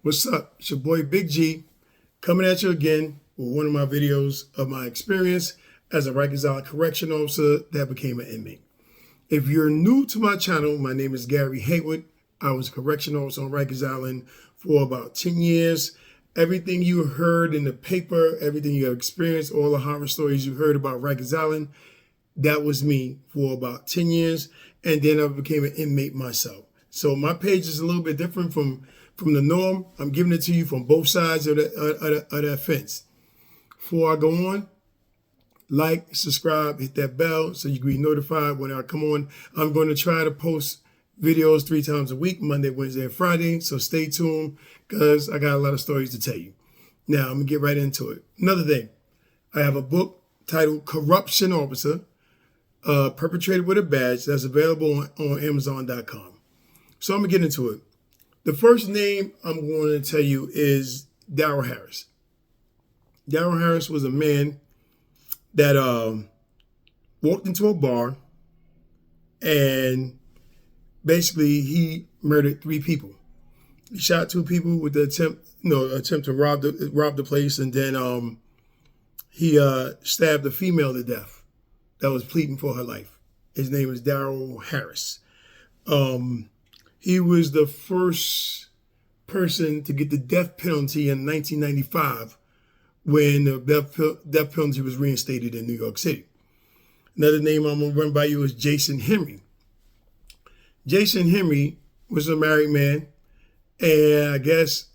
What's up? It's your boy Big G coming at you again with one of my videos of my experience as a Rikers Island correction officer that became an inmate. If you're new to my channel, my name is Gary Haywood. I was a correction officer on Rikers Island for about 10 years. Everything you heard in the paper, everything you have experienced, all the horror stories you heard about Rikers Island, that was me for about 10 years. And then I became an inmate myself. So my page is a little bit different from the norm. I'm giving it to you from both sides of the fence. Before I go on, like, subscribe, hit that bell so you can be notified when I come on. I'm going to try to post videos 3 times a week, Monday, Wednesday, and Friday. So stay tuned because I got a lot of stories to tell you. Now, I'm going to get right into it. Another thing, I have a book titled Corruption Officer, Perpetrated with a Badge, that's available on Amazon.com. So I'm going to get into it. The first name I'm going to tell you is Daryl Harris. Daryl Harris was a man that walked into a bar and basically he murdered 3 people. He shot 2 people with the attempt to rob the place, and then he stabbed a female to death that was pleading for her life. His name is Daryl Harris. He was the first person to get the death penalty in 1995 when the death penalty was reinstated in New York City. Another name I'm going to run by you is Jason Henry. Jason Henry was a married man, and I guess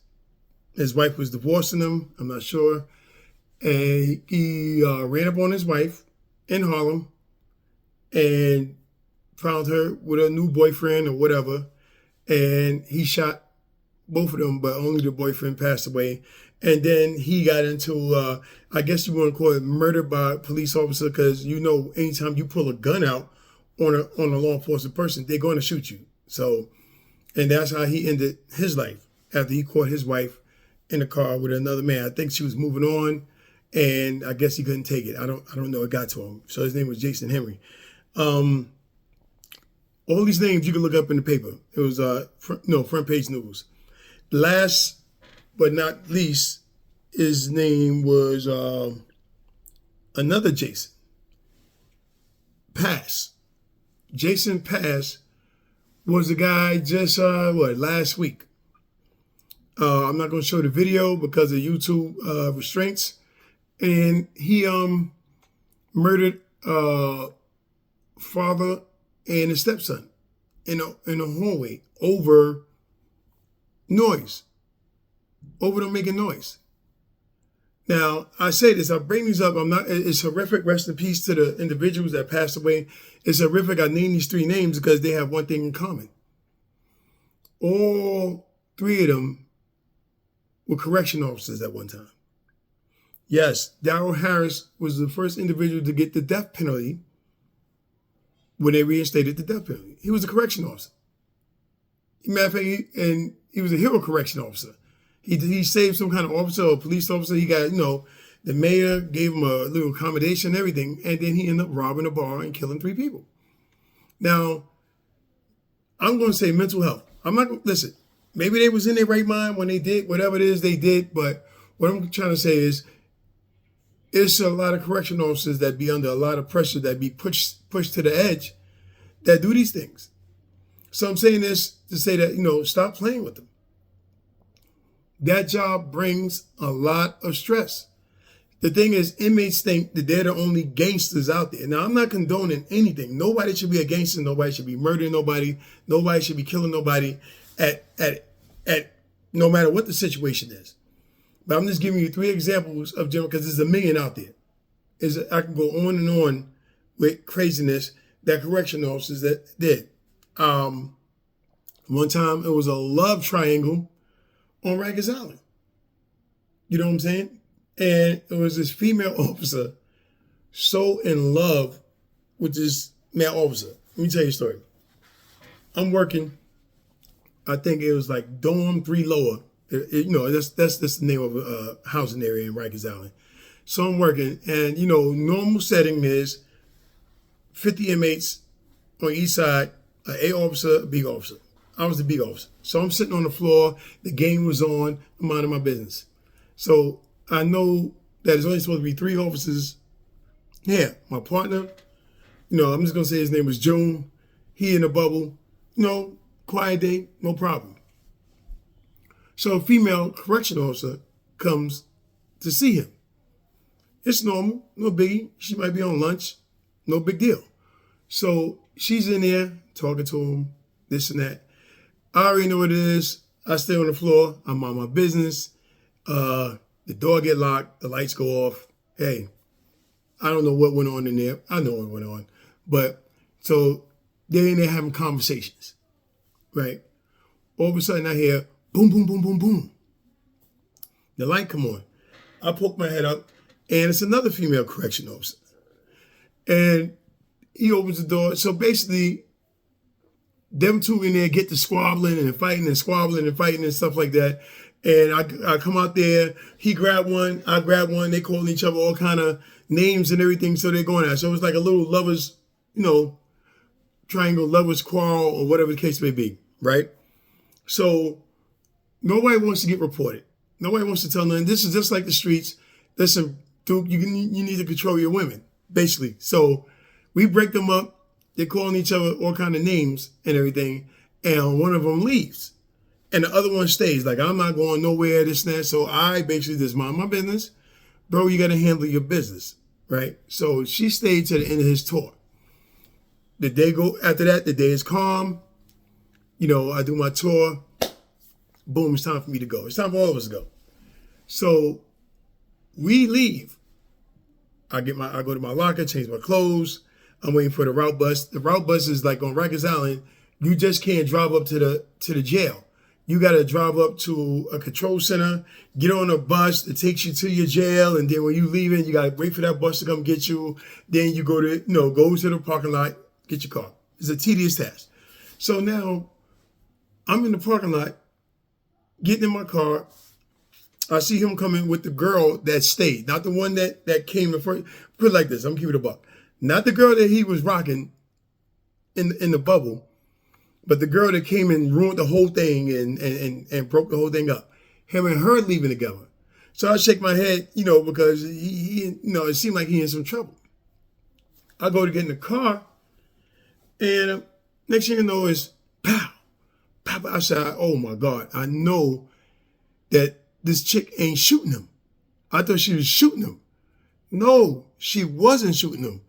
his wife was divorcing him. I'm not sure. And he ran up on his wife in Harlem and found her with a new boyfriend or whatever. And he shot both of them, but only the boyfriend passed away. And then he got into, I guess you want to call it murder by a police officer, because you know anytime you pull a gun out on a law enforcement person, they're going to shoot you. So, and that's how he ended his life after he caught his wife in the car with another man. I think she was moving on, and I guess he couldn't take it. I don't know. It got to him. So his name was Jason Henry. All these names you can look up in the paper. It was front page news. Last but not least, his name was another Jason. Pass. Jason Pass was the guy just last week. I'm not going to show the video because of YouTube restraints, and he murdered father and his stepson in a hallway over noise, over them making noise. Now, I say this, I bring these up, it's horrific. Rest in peace to the individuals that passed away. It's horrific. I named these 3 names because they have one thing in common. All 3 of them were correction officers at one time. Yes, Daryl Harris was the first individual to get the death penalty when they reinstated the death penalty. He was a correction officer. Matter of fact, he was a hero correction officer. He saved some kind of officer or police officer. He got, the mayor gave him a little accommodation and everything, and then he ended up robbing a bar and killing 3 people. Now, I'm going to say mental health. I'm not going to, listen, maybe they was in their right mind when they did whatever it is they did, but what I'm trying to say is it's a lot of correction officers that be under a lot of pressure, that be pushed to the edge, that do these things. So I'm saying this to say that, stop playing with them. That job brings a lot of stress. The thing is, inmates think that they're the only gangsters out there. Now, I'm not condoning anything. Nobody should be a gangster. Nobody should be murdering nobody. Nobody should be killing nobody at no matter what the situation is. But I'm just giving you 3 examples of general, because there's a million out there. I can go on and on with craziness that correction officers that did. One time it was a love triangle on Rikers Island. You know what I'm saying? And it was this female officer so in love with this male officer. Let me tell you a story. I'm working, I think it was like Dorm 3 Lower. That's the name of a housing area in Rikers Island. So I'm working, and normal setting is 50 inmates on each side, an A officer, a B officer. I was the beat officer. So I'm sitting on the floor. The game was on. I'm minding my business. So I know that there's only supposed to be 3 officers here. My partner, I'm just going to say his name was June. He in the bubble. Quiet day, no problem. So a female correction officer comes to see him. It's normal, no biggie. She might be on lunch, no big deal. So she's in there talking to him, this and that. I already know what it is. I stay on the floor. I'm on my business. The door get locked. The lights go off. Hey, I don't know what went on in there. I know what went on. But so they're in there having conversations, right? All of a sudden I hear boom, boom, boom, boom, boom. The light come on. I poke my head up, and it's another female correction officer. And he opens the door. So basically, them two in there get to squabbling and fighting and squabbling and fighting and stuff like that. And I come out there. He grabbed one. I grabbed one. They call each other all kind of names and everything. So they're going at. So it was like a little lovers, triangle lovers quarrel or whatever the case may be, right? So nobody wants to get reported. Nobody wants to tell them. This is just like the streets. Listen, Duke, you need to control your women, basically. So we break them up. They're calling each other all kind of names and everything. And one of them leaves. And the other one stays. Like, I'm not going nowhere, this and that. So I basically just mind my business. Bro, you got to handle your business, right? So she stayed to the end of his tour. After that, the day is calm. I do my tour. Boom, it's time for me to go. It's time for all of us to go. So we leave. I go to my locker, change my clothes. I'm waiting for the route bus. The route bus is like on Rikers Island. You just can't drive up to the jail. You got to drive up to a control center, get on a bus that takes you to your jail, and then when you leave it, you got to wait for that bus to come get you. Then you go to the parking lot, get your car. It's a tedious task. So now I'm in the parking lot, getting in my car. I see him coming with the girl that stayed, not the one that came the first. Put it like this, I'm keeping it a buck. Not the girl that he was rocking in the bubble, but the girl that came and ruined the whole thing and broke the whole thing up. Him and her leaving together. So I shake my head, because he it seemed like he in some trouble. I go to get in the car, and next thing you know is pow, pow, pow. I said, oh my God, I know that this chick ain't shooting him. I thought she was shooting him. No, she wasn't shooting him.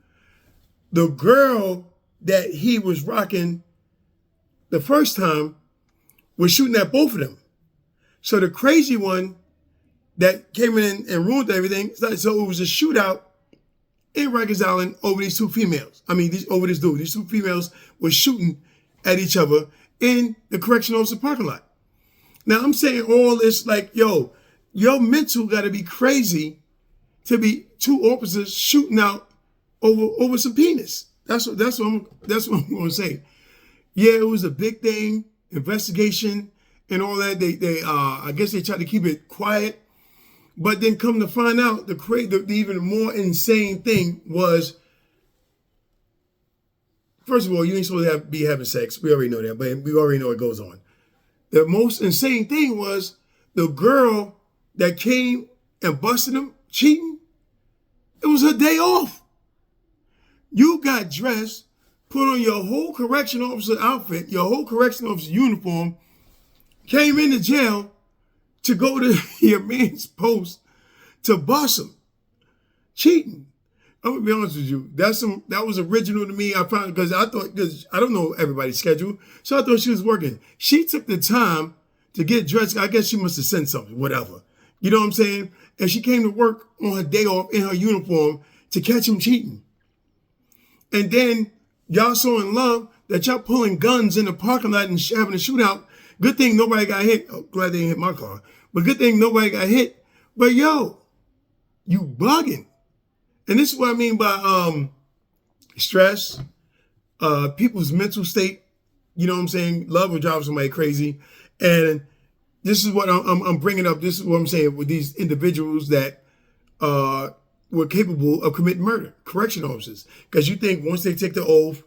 The girl that he was rocking the first time was shooting at both of them. So the crazy one that came in and ruined everything, so it was a shootout in Rikers Island over these two females. Over this dude. These two females were shooting at each other in the correctional officer parking lot. Now I'm saying all this like, your mental got to be crazy to be two officers shooting out over some penis. That's what I'm going to say. Yeah, it was a big thing, investigation and all that. They I guess they tried to keep it quiet, but then come to find out, the even more insane thing was, first of all, you ain't supposed to be having sex. We already know that, but we already know what goes on. The most insane thing was the girl that came and busted him cheating. It was her day off. You got dressed, put on your whole correction officer outfit, your whole correction officer uniform, came into jail to go to your man's post to bust him. Cheating. I'm gonna be honest with you. That was original to me. I found because I don't know everybody's schedule, so I thought she was working. She took the time to get dressed. I guess she must have sent something, whatever. You know what I'm saying? And she came to work on her day off in her uniform to catch him cheating. And then y'all so in love that y'all pulling guns in the parking lot and having a shootout. Good thing nobody got hit. Oh, glad they didn't hit my car. But good thing nobody got hit. But you bugging. And this is what I mean by stress, people's mental state. You know what I'm saying? Love will drive somebody crazy. And this is what I'm bringing up. This is what I'm saying with these individuals that were capable of committing murder, correction officers. Because you think once they take the oath,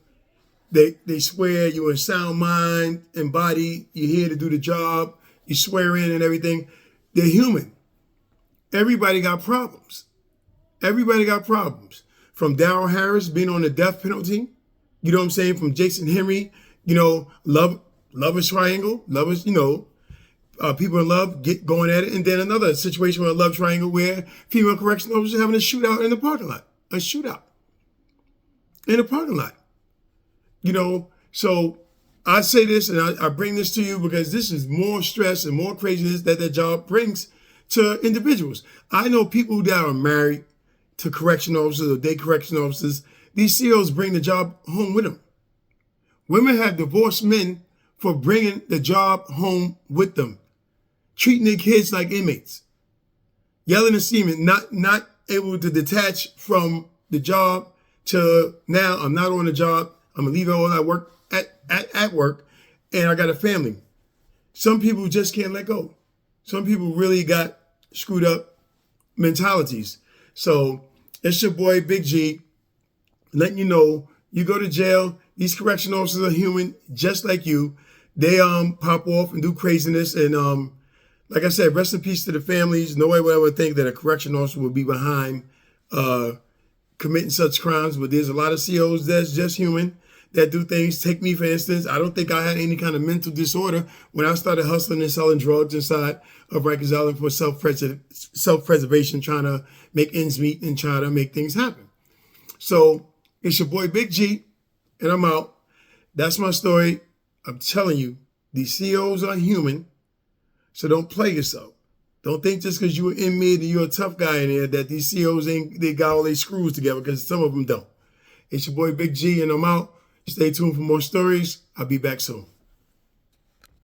They swear you're in sound mind and body. You're here to do the job. You swear in and everything. They're human. Everybody got problems. Everybody got problems. From Daryl Harris being on the death penalty, you know what I'm saying? From Jason Henry, lovers triangle, lovers, people in love going at it. And then another situation with a love triangle where female correctional officers having a shootout in the parking lot. A shootout in the parking lot. So I say this and I bring this to you because this is more stress and more craziness that job brings to individuals. I know people that are married to correctional officers or day correctional officers. These COs bring the job home with them. Women have divorced men for bringing the job home with them, treating their kids like inmates, yelling and screaming, not able to detach from the job to now I'm not on the job. I'm gonna leave all that work at work, and I got a family. Some people just can't let go. Some people really got screwed up mentalities. So it's your boy Big G, letting you know you go to jail. These correctional officers are human, just like you. They pop off and do craziness, and like I said, rest in peace to the families. Nobody would ever think that a correctional officer would be behind committing such crimes, but there's a lot of COs that's just human that do things. Take me, for instance. I don't think I had any kind of mental disorder when I started hustling and selling drugs inside of Rikers Island for self-preservation, trying to make ends meet and try to make things happen. So it's your boy Big G, and I'm out. That's my story. I'm telling you, these COs are human, so don't play yourself. Don't think just because you're an inmate and you're a tough guy in there that these COs they got all their screws together, because some of them don't. It's your boy Big G, and I'm out. Stay tuned for more stories. I'll be back soon.